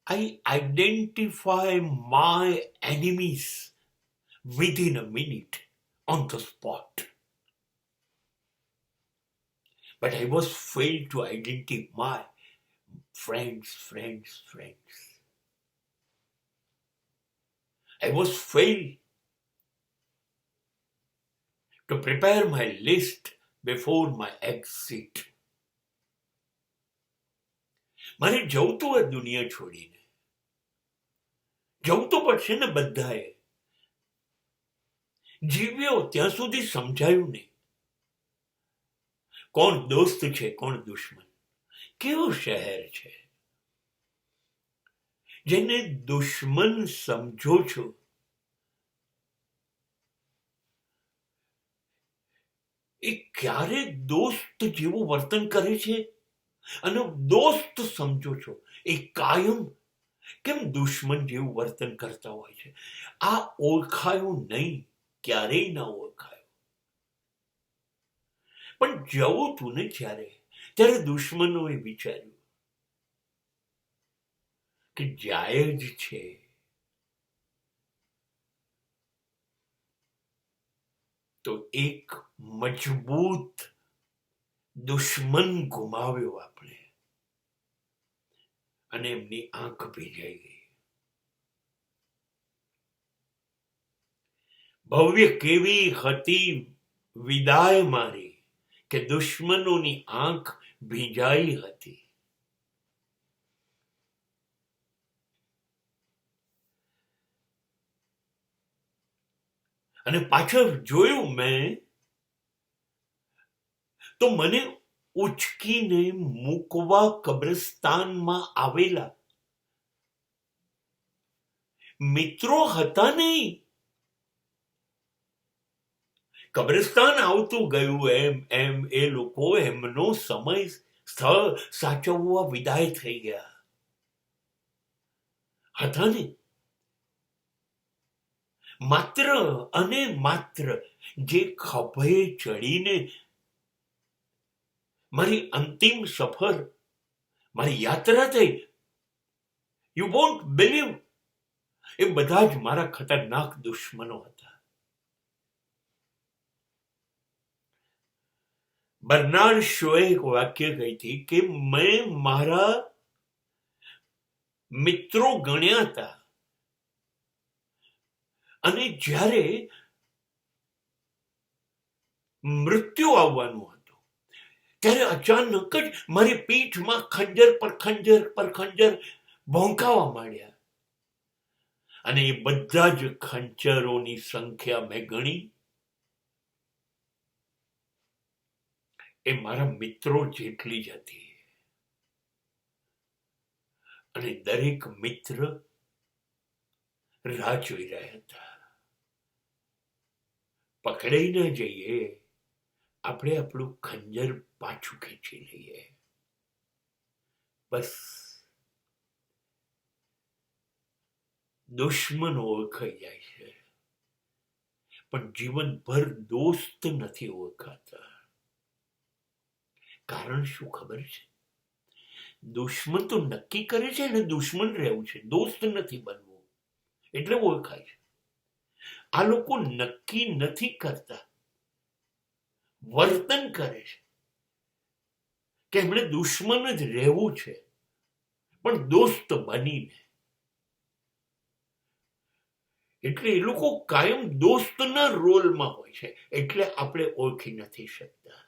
I identify my enemies within a minute on the spot. But I was failed to identify my friends. I was failed to prepare my list before my exit. મારે જવું તો આ દુનિયા છોડીને જવું તો પડશે ને બધાએ. જીવ્યો ત્યાં સુધી સમજાયું નહીં કોણ દોસ્ત છે કોણ દુશ્મન. કેવું શહેર છે જેને દુશ્મન સમજો છો એ ક્યારે દોસ્ત જેવું વર્તન કરે છે, અને દોસ્ત સમજો છો એ કાયમ કેમ દુશ્મન જેવું વર્તન કરતા હોય છે. આ ઓળખાયું નહીં, ક્યારેય ના ઓળખાયું. પણ જવું તું ને ત્યારે દુશ્મનોએ વિચાર્યું કે જાય જ છે તો એક મજબૂત દુશ્મન ગુમાવ્યો આપણે, અને એમની આંખ ભીજાઈ ગઈ. ભવ્ય કેવી હતી વિદાય મારી કે દુશ્મનોની આંખ ભીજાઈ હતી. અને પાછળ જોયું મેં તો મને ઉચકીને મૂકવા કબ્રસ્તાનમાં આવેલા મિત્રો હતા નહીં. કબ્રસ્તાન આવતું ગયું એમ એ લોકો એમનો સમય સ્થળ સાચવવા વિદાય થઈ ગયા હતા ને. માત્ર અને માત્ર જે ખભે ચડીને મારી અંતિમ સફર, મારી યાત્રા થઈ, યુ વોન્ટ બિલીવ, એ બધા જ મારા ખતરનાક દુશ્મનો હતા. બર્નાર્ડ શોએ એક વાક્ય કહી હતી કે મેં મારા મિત્રો ગણ્યા હતા, અને જ્યારે મૃત્યુ આવવાનું હતું ત્યારે અચાનક જ મારી પીઠમાં ખંજર પર ખંજર ભોંકાવા માંડ્યા, અને એ બધા જ ખંજરોની સંખ્યા મેં ગણી. એ મારા મિત્રો જેટલી જ હતી, અને દરેક મિત્ર રાહ જોઈ રહ્યા હતા. પકડાઈ ના જઈએ, આપણે આપણું ખંજર પાછું ખેંચી લઈએ. બસ દુશ્મન ઓળખાઈ જાય છે, પણ જીવનભર દોસ્ત નથી ઓળખાતા. કારણ શું ખબર છે? દુશ્મન તો નક્કી કરે છે ને દુશ્મન રહેવું છે, દોસ્ત નથી બનવું, એટલે ઓળખાય છે. આ લોકો નક્કી નથી કરતા, વર્તન કરે છે કે એમણે દુશ્મન જ રહેવું છે, પણ દોસ્ત બનીને. એટલે એ લોકો કાયમ દોસ્તના રોલમાં હોય છે, એટલે આપણે ઓળખી નથી શકતા.